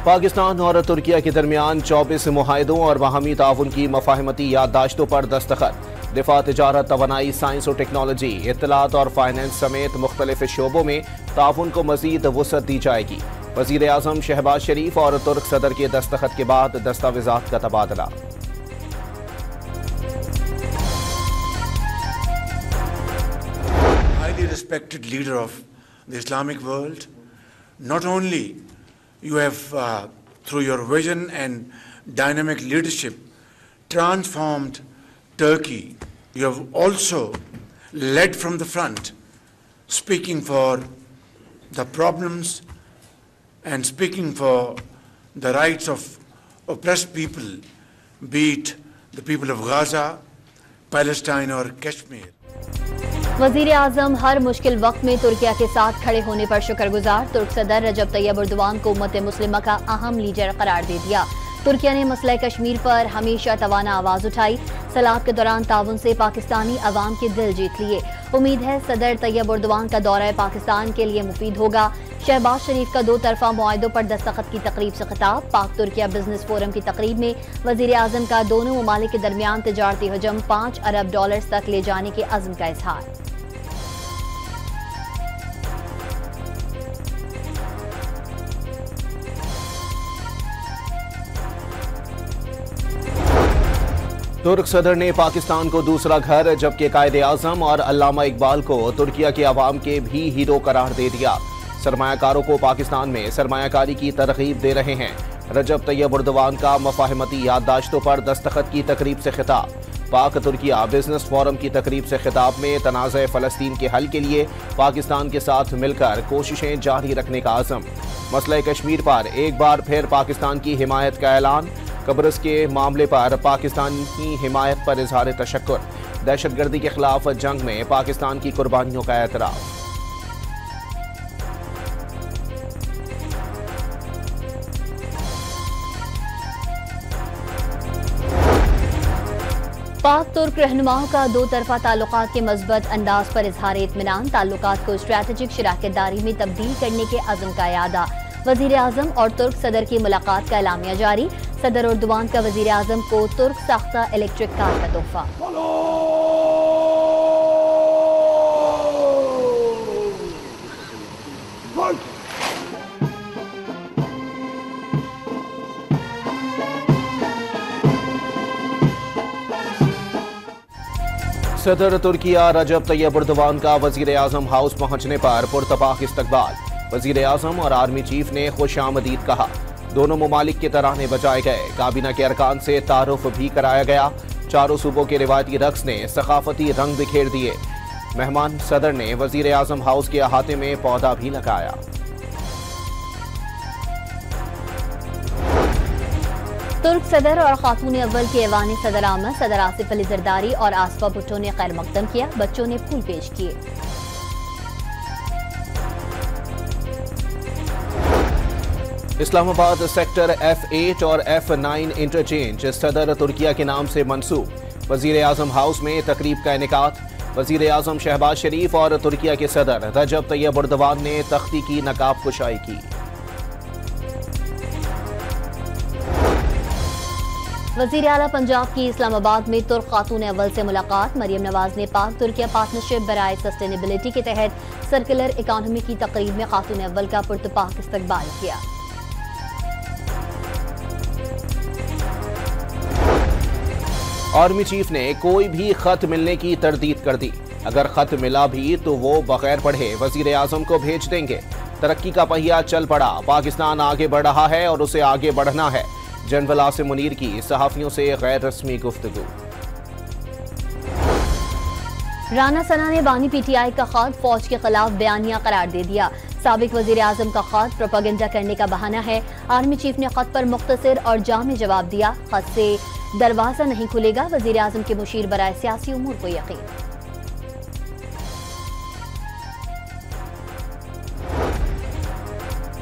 पाकिस्तान और तुर्किया के दरमियान 24 मुआहदों और बाहमी ताउन की मफाहमती याददाश्तों पर दस्तखत। दिफा, तिजारत, तवानाई, साइंस और टेक्नोलॉजी, इत्तलात और फाइनेंस समेत मुख्तलिफ शोबों में ताउन को मजीद वुसअत दी जाएगी। वज़ीर आज़म शहबाज शरीफ और तुर्क सदर के दस्तखत के बाद दस्तावेजात का तबादला। Highly respected leader of the Islamic world, not only you have, through your vision and dynamic leadership, transformed Turkey, you have also led from the front, speaking for the problems and speaking for the rights of oppressed people, be it the people of Gaza, Palestine or Kashmir. वजीर आजम हर मुश्किल वक्त में तुर्किया के साथ खड़े होने पर शुक्रगुजार। तुर्क सदर रजब तैयब एर्दोगान को उम्मत मुस्लिमा का अहम लीडर करार दे दिया। तुर्किया ने मसला कश्मीर पर हमेशा तवाना आवाज उठाई। सलात के दौरान ताउन से पाकिस्तानी अवाम के दिल जीत लिए। उम्मीद है सदर तैयब एर्दोगान का दौरा पाकिस्तान के लिए मुफीद होगा। शहबाज शरीफ का 2 तरफा मुआहदों पर दस्तखत की तकरीब से खिताब। पाक तुर्किया बिजनेस फोरम की तकरीब में वजीर आजम का दोनों ममालिक के दरमियान तिजारती हजम $5 अरब तक ले जाने के अज़्म का इजहार। तुर्क सदर ने पाकिस्तान को दूसरा घर, जबकि कायदे आजम और अल्लामा इकबाल को तुर्किया के अवाम के भी हीरो करार दे दिया। सरमायाकारों को पाकिस्तान में सरमायाकारी की तरगीब दे रहे हैं। रजब तैयब एर्दोगान का मफाहमती याददाश्तों पर दस्तखत की तकरीब से खिताब। पाक तुर्किया बिजनेस फोरम की तकरीब से खिताब में तनाज़े फ़लस्तीन के हल के लिए पाकिस्तान के साथ मिलकर कोशिशें जारी रखने का आज़म। मसला कश्मीर पर एक बार फिर पाकिस्तान की हिमायत का ऐलान। कब्रस के मामले पर पाकिस्तान की हिमायत पर इजहार तशक्कुर। दहशतगर्दी के खिलाफ जंग में पाकिस्तान की कुर्बानियों का एतराफ़। पाक तुर्क रहनुमाओं का 2 तरफा ताल्लुकात के मज़बूत अंदाज पर इजहार इत्मीनान। ताल्लुकात को स्ट्रैटेजिक शराकतदारी में तब्दील करने के अज़्म का यादा। वज़ीर आज़म और तुर्क सदर की मुलाकात का एलामिया जारी। सदर एर्दोगान का वज़ीर आज़म को तुर्क साख्ता इलेक्ट्रिक कार का तोहफा। सदर तुर्किया रजब तैयब एर्दोगान का वज़ीर आज़म हाउस पहुंचने पर पुरतपाक इस्तकबाल। वज़ीर आज़म और आर्मी चीफ ने खुशामदीद कहा। दोनों ममालिक के तराने बजाए गए। काबीना के अरकान से तारुफ भी कराया गया। चारों सूबों के रिवायती रक्स ने सकाफती रंग बिखेर दिए। मेहमान सदर ने वज़ीर आज़म हाउस के अहाते में पौधा भी लगाया। तुर्क सदर और खातून अव्वल के ऐवान सदर आमद सदर आसिफ अली जरदारी और आसफा भुट्टो ने खैर मकदम किया। बच्चों ने फूल पेश किए। इस्लामाबाद सेक्टर F8 और F9 इंटरचेंज सदर तुर्किया के नाम से मंसूब। वज़ीर आज़म हाउस में तकरीब का इनेकाद। वज़ीर आज़म शहबाज शरीफ और तुर्किया के सदर रजब तैयब एर्दोगान ने तख्ती की नकाब कुशाई की। वज़ीर आला पंजाब की इस्लामाबाद में तुर्क खातून अव्वल से मुलाकात। मरियम नवाज ने पाक तुर्किया पार्टनरशिप बराए सस्टेनेबिलिटी के तहत सर्कुलर इकॉनमी की तकरीब में खातून अव्वल का पुरतपाक इस्तकबाल किया। आर्मी चीफ ने कोई भी खत मिलने की तरदीद कर दी। अगर खत मिला भी तो वो बगैर पढ़े वज़ीर आज़म को भेज देंगे। तरक्की का पहिया चल पड़ा। पाकिस्तान आगे बढ़ रहा है और उसे आगे बढ़ना है। जनरल आसिम मुनीर की सहाफियों से गैर रस्मी गुफ्तगू। राना सना ने बानी PTI का खत फौज के खिलाफ बयानिया करार दे दिया। साबिक वज़ीर आज़म का खत प्रोपेगेंडा करने का बहाना है। आर्मी चीफ ने खत पर मुख्तसर और जामे जवाब दिया। खत से दरवाजा नहीं खुलेगा। वज़ीर आज़म के मुशीर बराए सियासी उमूर को यकीन।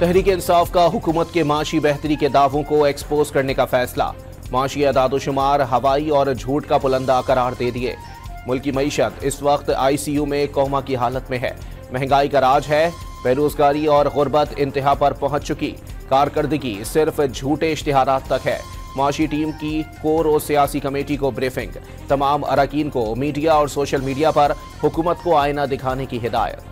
तहरीक इंसाफ का हुकूमत के माशी बेहतरी के दावों को एक्सपोज करने का फैसला। माशी अदादोशुमार हवाई और झूठ का पुलंदा करार दे दिए। मुल्की मईशत इस वक्त ICU में कोमा की हालत में है। महंगाई का राज है। बेरोजगारी और गुर्बत इंतहा पर पहुंच चुकी। कारकर्दगी सिर्फ झूठे इश्तिहारात तक है। माशी टीम की कोर और सियासी कमेटी को ब्रीफिंग। तमाम अरकान को मीडिया और सोशल मीडिया पर हुकूमत को आईना दिखाने की हिदायत।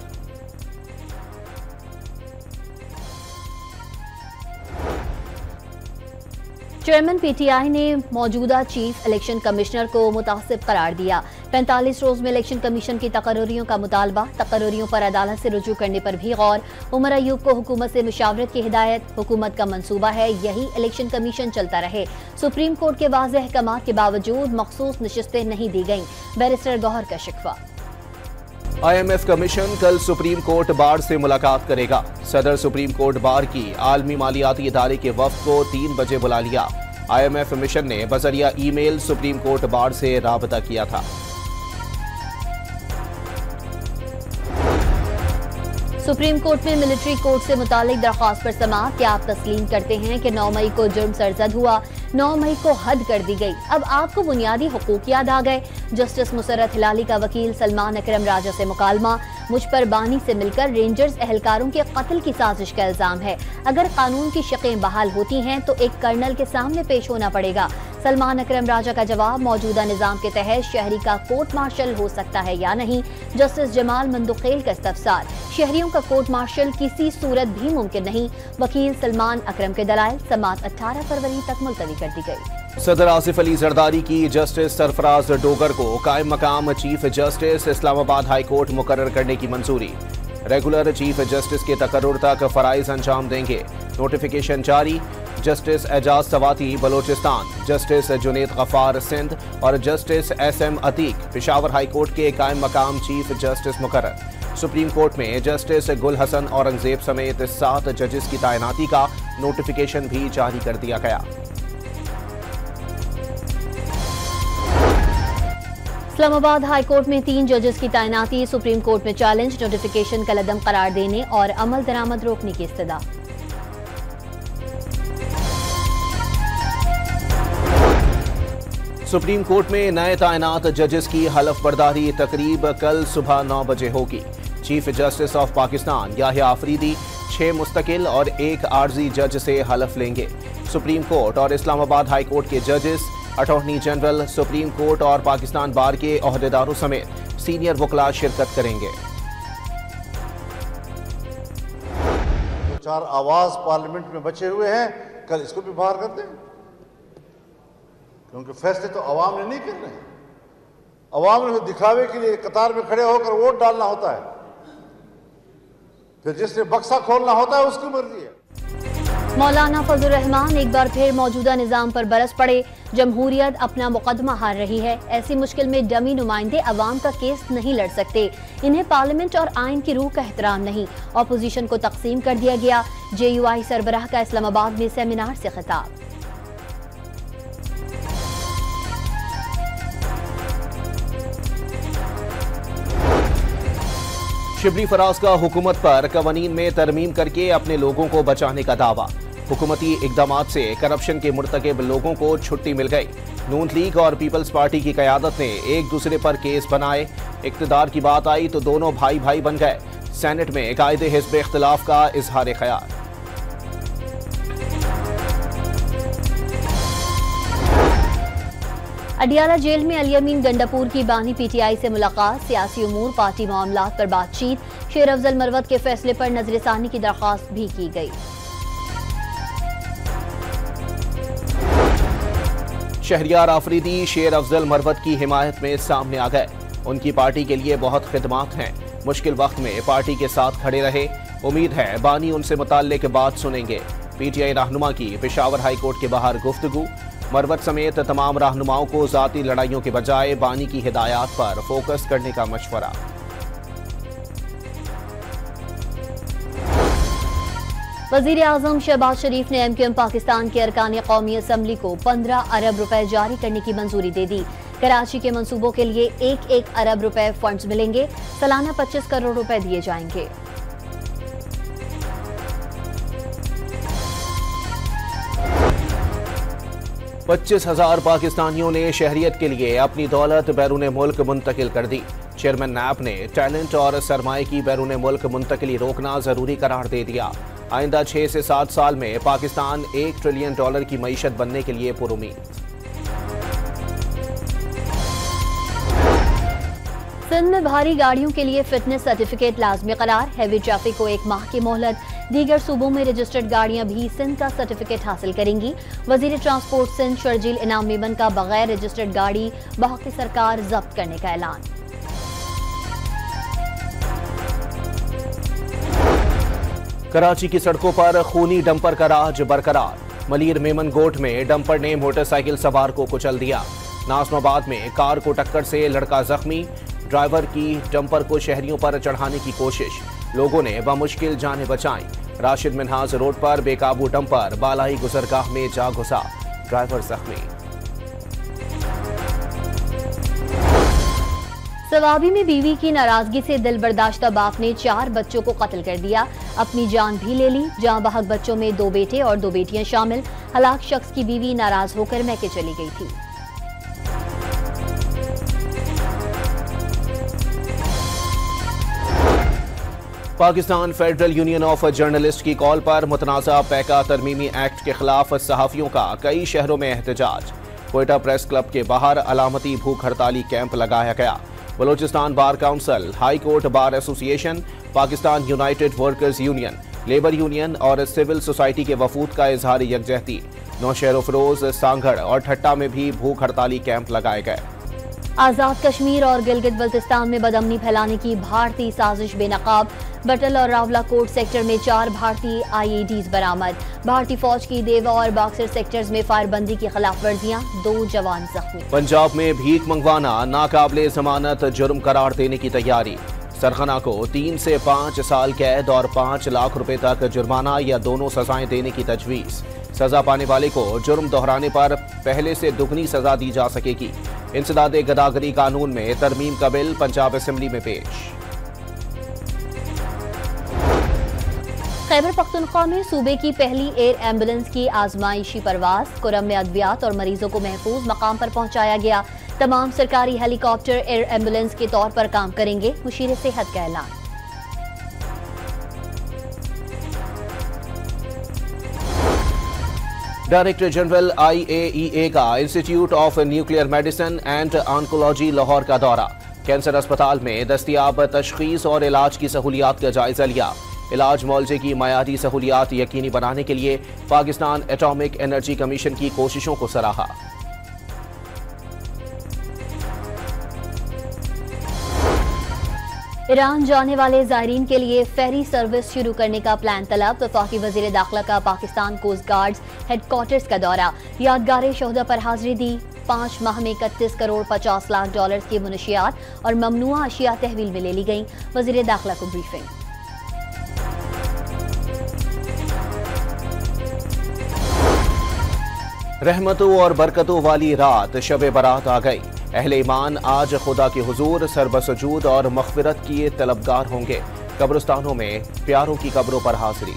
चेयरमैन पीटीआई ने मौजूदा चीफ इलेक्शन कमिश्नर को मुतासिब करार दिया। 45 रोज में इलेक्शन कमीशन की तकर्रियों का मुतालबा। तकर्रियों पर अदालत से रुजू करने पर भी गौर। उमर अयूब को हुकूमत से मुशावरत की हिदायत। हुकूमत का मंसूबा है यही इलेक्शन कमीशन चलता रहे। सुप्रीम कोर्ट के वाज़ेह अहकामात के बावजूद मखसूस नशिस्तें नहीं दी गईं। बैरिस्टर गौहर का शिकवा। IMF कमीशन कल सुप्रीम कोर्ट बार से मुलाकात करेगा। सदर सुप्रीम कोर्ट बार की आलमी मालियाती इदारे के वफ्द को 3 बजे बुला लिया। IMF मिशन ने बजरिया ईमेल सुप्रीम कोर्ट बार से राबता किया था। सुप्रीम कोर्ट में मिलिट्री कोर्ट से मुतालिक दरख्वास्त पर समाअत। क्या आप तस्लीम करते हैं कि 9 मई को जुर्म सरजद हुआ? 9 मई को हद कर दी गई। अब आपको बुनियादी हुकूक याद आ गए। जस्टिस मुसर्रत हिलाली का वकील सलमान अकरम राजा से मुकालमा। मुझ पर बानी से मिलकर रेंजर्स एहलकारों के कत्ल की साजिश का इल्जाम है। अगर कानून की शक़ें बहाल होती हैं तो एक कर्नल के सामने पेश होना पड़ेगा। सलमान अकरम राजा का जवाब, मौजूदा निजाम के तहत शहरी का कोर्ट मार्शल हो सकता है या नहीं। जस्टिस जमाल मंदुखेल का इस्तफसार, शहरियों का कोर्ट मार्शल किसी सूरत भी मुमकिन नहीं। वकील सलमान अकरम के दलाइल। समाअत 18 फरवरी तक मुलतवी कर दी गई। सदर आसिफ अली जरदारी की जस्टिस सरफराज डोगर को कायम मकाम chief justice Islamabad high court मुकर्रर करने की मंजूरी। रेगुलर चीफ जस्टिस के तकर्रुर तक फराइज अंजाम देंगे। नोटिफिकेशन जारी। जस्टिस एजाज सवाती बलोचिस्तान, जस्टिस जुनेद गफार सिंध और justice SM Atiq Peshawar high court के कायम मकाम चीफ जस्टिस मुकर्रर। सुप्रीम कोर्ट में जस्टिस गुल हसन औरंगजेब समेत 7 जजेस की तैनाती का नोटिफिकेशन भी जारी कर दिया गया। इस्लामाबाद हाई कोर्ट में 3 जजेस की तैनाती। सुप्रीम कोर्ट में चैलेंज। नोटिफिकेशन का लदम करार देने और अमल दरामद रोकने की इस्तदा। सुप्रीम कोर्ट में नए तैनात जजेस की हलफ बर्दारी तकरीब कल सुबह 9 बजे होगी। Chief justice of Pakistan Yahya Afridi 6 मुस्तकिल और 1 आर्जी जज से हलफ लेंगे। सुप्रीम कोर्ट और इस्लामाबाद हाई कोर्ट के जजेस, अटॉर्नी जनरल, सुप्रीम कोर्ट और पाकिस्तान बार के ओहदेदारों समेत सीनियर वकला शिरकत करेंगे। 4 आवाज पार्लियामेंट में बचे हुए हैं, कल इसको भी बाहर कर दें, क्योंकि फैसले तो अवाम ने नहीं करने हैं। अवाम ने दिखावे के लिए कतार में खड़े होकर वोट डालना होता है, फिर जिसने बक्सा खोलना होता है उसकी मर्जी है। मौलाना फजलुर रहमान एक बार फिर मौजूदा निजाम पर बरस पड़े। जमहूरियत अपना मुकदमा हार रही है। ऐसी मुश्किल में डमी नुमाइंदे अवाम का केस नहीं लड़ सकते। इन्हें पार्लियामेंट और आइन की रूह का एहतराम नहीं। अपोजिशन को तकसीम कर दिया गया। JUI सरबराह का इस्लामाबाद में सेमिनार से खिताब। शिबली फराज का हुकूमत पर कवानीन में तरमीम करके अपने लोगों को बचाने का दावा। हुकूमती इकदामात से करप्शन के मुर्तकिब लोगों को छुट्टी मिल गई। नून लीग और पीपल्स पार्टी की क़यादत ने एक दूसरे पर केस बनाए। इक़्तिदार की बात आई तो दोनों भाई भाई बन गए। सेनेट में कायदे हिज़्ब इख्तिलाफ का इजहार ख्याल। अडियाला जेल में अली अमीन गंडापुर की बानी PTI से मुलाकात। सियासी उमूर, पार्टी मामलात पर बातचीत। शेर अफजल मरवत के फैसले पर नजरसानी की दरख्वास्त भी की गई। शहरियार आफरीदी शेर अफजल मरवत की हिमायत में सामने आ गए। उनकी पार्टी के लिए बहुत खिदमात हैं। मुश्किल वक्त में पार्टी के साथ खड़े रहे। उम्मीद है बानी उनसे मुताल्लिक बात सुनेंगे। PTI रहनुमा की पेशावर हाई कोर्ट के बाहर गुफ्तगू। मरवत समेत तमाम रहनुमाओं को जाती लड़ाइयों के बजाय बानी की हिदायत पर फोकस करने का मशवरा। वजीर आजम शहबाज शरीफ ने MQM पाकिस्तान के अरकान कौमी असम्बली को 15 अरब रुपए जारी करने की मंजूरी दे दी। कराची के मंसूबों के लिए 1-1 अरब रुपए फंड्स मिलेंगे। सालाना 25 करोड़ रुपए दिए जाएंगे। पच्चीस 25,000 पाकिस्तानियों ने शहरियत के लिए अपनी दौलत बैरून मुल्क मुंतकिल कर दी। चेयरमैन NAP ने टैलेंट और सरमाए की बैरून मुल्क मुंतकिली रोकना जरूरी करार दे दिया। आइंदा 6 से 7 साल में पाकिस्तान $1 ट्रिलियन की मईशत बनने के लिए पुरुमीद। सिंध में भारी गाड़ियों के लिए फिटनेस सर्टिफिकेट लाजमी करार। हैवी ट्रैफिक को 1 माह की मोहलत। दीगर सूबों में रजिस्टर्ड गाड़ियां भी सिंध का सर्टिफिकेट हासिल करेंगी। वजीर ट्रांसपोर्ट सिंध शर्जील इनाम मेमन का बगैर रजिस्टर्ड गाड़ी बहक सरकार जब्त करने का ऐलान। कराची की सड़कों पर खूनी डंपर का राज बरकरार। मलीर मेमन गोट में डंपर ने मोटरसाइकिल सवार को कुचल दिया। नाज़िमाबाद में कार को टक्कर से लड़का जख्मी। ड्राइवर की डंपर को शहरियों पर चढ़ाने की कोशिश, लोगों ने बमुश्किल जानें बचाई। राशिद मिन्हाज रोड पर बेकाबू डंपर बालाई गुजरगाह में जा घुसा, ड्राइवर जख्मी। सवाबी में बीवी की नाराजगी से दिल बर्दाश्ता बाप ने 4 बच्चों को कत्ल कर दिया, अपनी जान भी ले ली। जान बहक बच्चों में 2 बेटे और 2 बेटियां शामिल। हलाक शख्स की बीवी नाराज होकर मैके चली गई थी। Pakistan federal union of journalist की कॉल पर मुतनाज़ा पैका तरमीमी एक्ट के खिलाफ सहाफ़ियों का कई शहरों में एहतजाज। कोयटा प्रेस क्लब के बाहर अलामती भूख हड़ताली कैंप लगाया गया। Balochistan bar council, high court bar association, Pakistan United workers union, labour union और सिविल सोसाइटी के वफूद का इजहार यकजहती। नौशहर फरोज, सांगड़ और ठट्टा में भी भूख हड़ताली कैंप लगाए गए। आजाद कश्मीर और गिलगित बल्तिस्तान में बदअमनी फैलाने की भारतीय साजिश बेनकाब। बटल और रावला कोट सेक्टर में 4 भारतीय IEDs बरामद। भारतीय फौज की देवा और बॉक्सर सेक्टर्स में फायरबंदी की खिलाफ वर्जियां, 2 जवान जख्मी। पंजाब में भीख मंगवाना नाकाबिले जमानत जुर्म करार देने की तैयारी। सरगना को 3 से 5 साल कैद और 5 लाख रुपए तक जुर्माना या दोनों सजाएं देने की तजवीज। सजा पाने वाले को जुर्म दोहराने पर पहले से दुगनी सजा दी जा सकेगी। इंसदादे गदागरी कानून में तरमीम का बिल पंजाब असेंबली में पेश। खैबर पख्तूनख्वा में सूबे की पहली एयर एम्बुलेंस की आजमाइशी परवाज। कुरम में अद्वियात और मरीजों को महफूज मकाम पर पहुंचाया गया। तमाम सरकारी हेलीकॉप्टर एयर एम्बुलेंस के तौर पर काम करेंगे, मुशीर सेहत का ऐलान। डायरेक्टर जनरल IAEA का institute of nuclear medicine and oncology Lahore का दौरा। कैंसर अस्पताल में दस्तयाब तशखीस और इलाज की सहूलियात का जायजा लिया। इलाज मुआवजे की मयारी सहूलियात यकीनी बनाने के लिए पाकिस्तान एटॉमिक एनर्जी कमीशन की कोशिशों को सराहा। ईरान जाने वाले ज़ायरीन के लिए फेरी सर्विस शुरू करने का प्लान तलब। वफाकी वज़ीर दाखिला का पाकिस्तान कोस्ट गार्ड्स हेडक्वार्टर्स का दौरा। यादगार शोहदा पर हाजिरी दी। 5 माह में 31 करोड़ 50 लाख डॉलर की मुनशियात और ममनुआ अशिया तहवील में ले ली गई। वज़ीर दाखिला को ब्रीफिंग। रहमतों और बरकतों वाली रात शब बारात आ गई। अहले ईमान आज खुदा के हुजूर सरबसजूद और मग़फ़िरत किए तलबगार होंगे। कब्रिस्तानों में प्यारों की कब्रों पर हाजिरी।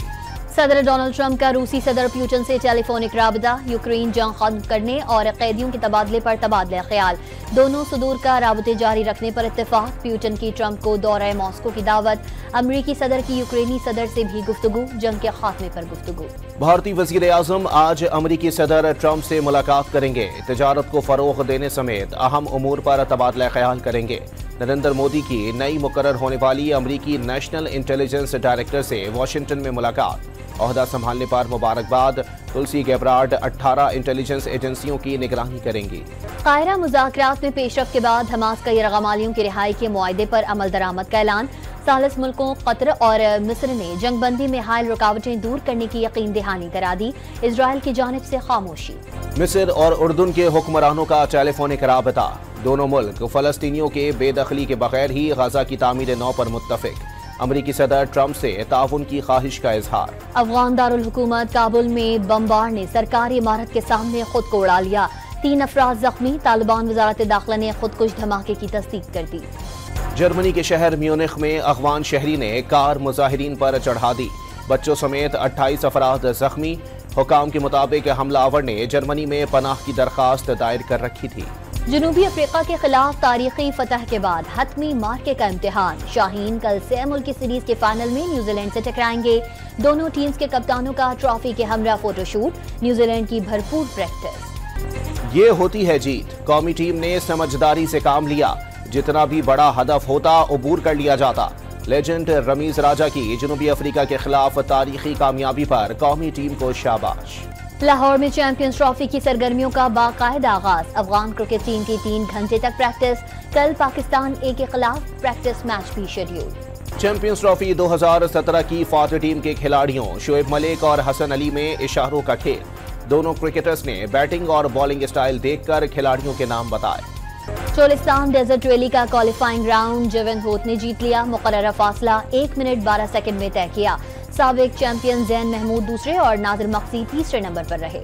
सदर डोनाल्ड ट्रंप का रूसी सदर पुतिन से टेलीफोनिक राबता। यूक्रेन जंग खत्म करने और कैदियों के तबादले पर तबादला ख्याल। दोनों सदूर का राबते जारी रखने पर इत्तेफाक। पुतिन की ट्रंप को दौरा मॉस्को की दावत। अमरीकी सदर की यूक्रेनी सदर से भी गुफ्तगू, जंग के खात्मे पर गुफ्तगू। भारतीय वज़ीर आज़म आज अमरीकी सदर ट्रंप से मुलाकात करेंगे। तिजारत को फरोग़ देने समेत अहम उमूर पर तबादला ख्याल करेंगे। नरेंद्र मोदी की नई मुकर्रर होने वाली अमरीकी नेशनल इंटेलिजेंस डायरेक्टर से वाशिंगटन में मुलाकात। ओहदा संभालने पर मुबारकबाद। तुलसी गैब्रार्ड 18 इंटेलिजेंस एजेंसियों की निगरानी करेंगी। कायरा मुज़ाकरात में पेशरफ के बाद हमास का यरगमालियों की रिहाई के मुआहदे पर अमल दरामद का ऐलान। सालिस मुल्कों कतर और मिस्र ने जंगबंदी में हायल रुकावटें दूर करने की यकीन दहानी करा दी। इजराइल की जानिब से खामोशी। मिस्र और उर्दून के हुक्मरानों का टेलीफोनिक राबता। दोनों मुल्क फलस्तीनियों के बेदखली के बगैर ही गजा की तामीर नौ पर मुत्तफिक। अमरीकी सदर ट्रंप से ताउन की ख्वाहिश का इजहार। अफगान दारुल हुकूमत काबुल में बमबार ने सरकारी इमारत के सामने खुद को उड़ा लिया। 3 अफराद जख्मी। तालिबान वजारत दाखिला ने खुदकुश धमाके की तस्दीक कर दी। जर्मनी के शहर म्यूनिख में अफगान शहरी ने कार मुजाहिरीन पर चढ़ा दी। बच्चों समेत 28 अफराद जख्मी। हुकाम के मुताबिक हमलावर ने जर्मनी में पनाह की दरखास्त दायर कर रखी थी। जनूबी अफ्रीका के खिलाफ तारीखी फतह के बाद हतमी मार्के का इम्तिहान। शाहीन कल 6 मुल्की सीरीज के फाइनल में न्यूजीलैंड से टकराएंगे। दोनों टीम्स के कप्तानों का ट्रॉफी के हमरा फोटोशूट। न्यूजीलैंड की भरपूर प्रैक्टिस। ये होती है जीत। कौमी टीम ने समझदारी से काम लिया। जितना भी बड़ा हदफ होता अबूर कर लिया जाता। लेजेंड रमीज राजा की जनूबी अफ्रीका के खिलाफ तारीखी कामयाबी पर कौमी टीम को शाबाश। लाहौर में चैंपियंस ट्रॉफी की सरगर्मियों का बाकायदा आगाज। अफगान क्रिकेट टीम की 3 घंटे तक प्रैक्टिस। कल पाकिस्तान ए के खिलाफ प्रैक्टिस मैच भी शेड्यूल। चैंपियंस ट्रॉफी 2017 की फात टीम के खिलाड़ियों शोएब मलिक और हसन अली में इशारों का खेल। दोनों क्रिकेटर्स ने बैटिंग और बॉलिंग स्टाइल देखकर खिलाड़ियों के नाम बताए। चोलिस्तान डेजर्ट रैली का क्वालिफाइंग राउंड जवन होत ने जीत लिया। मुकर्ररा फासला 1 मिनट 12 सेकंड में तय किया। साबिक चैंपियन जैन महमूद दूसरे और नादिर मक्सी तीसरे नंबर पर रहे।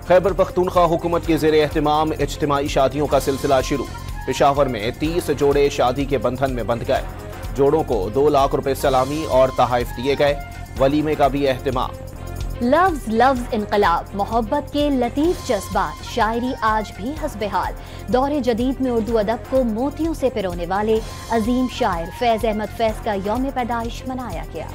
खैबर पख्तूनख्वा हुकूमत के ज़ेरे एहतमाम इज्तिमाई शादियों का सिलसिला शुरू। पेशावर में 30 जोड़े शादी के बंधन में बंध गए। जोड़ों को 2 लाख रुपए सलामी और तहाइफ दिए गए। वलीमे का भी एहतमाम। लफ्ज लफ्ज इनकलाब, मोहब्बत के लतीफ जज्बात, शायरी आज भी हस्बेहाल। दौरे जदीद में उर्दू अदब को मोतियों से पिरोने वाले अजीम शायर फैज अहमद फैज का यौम पैदाइश मनाया गया।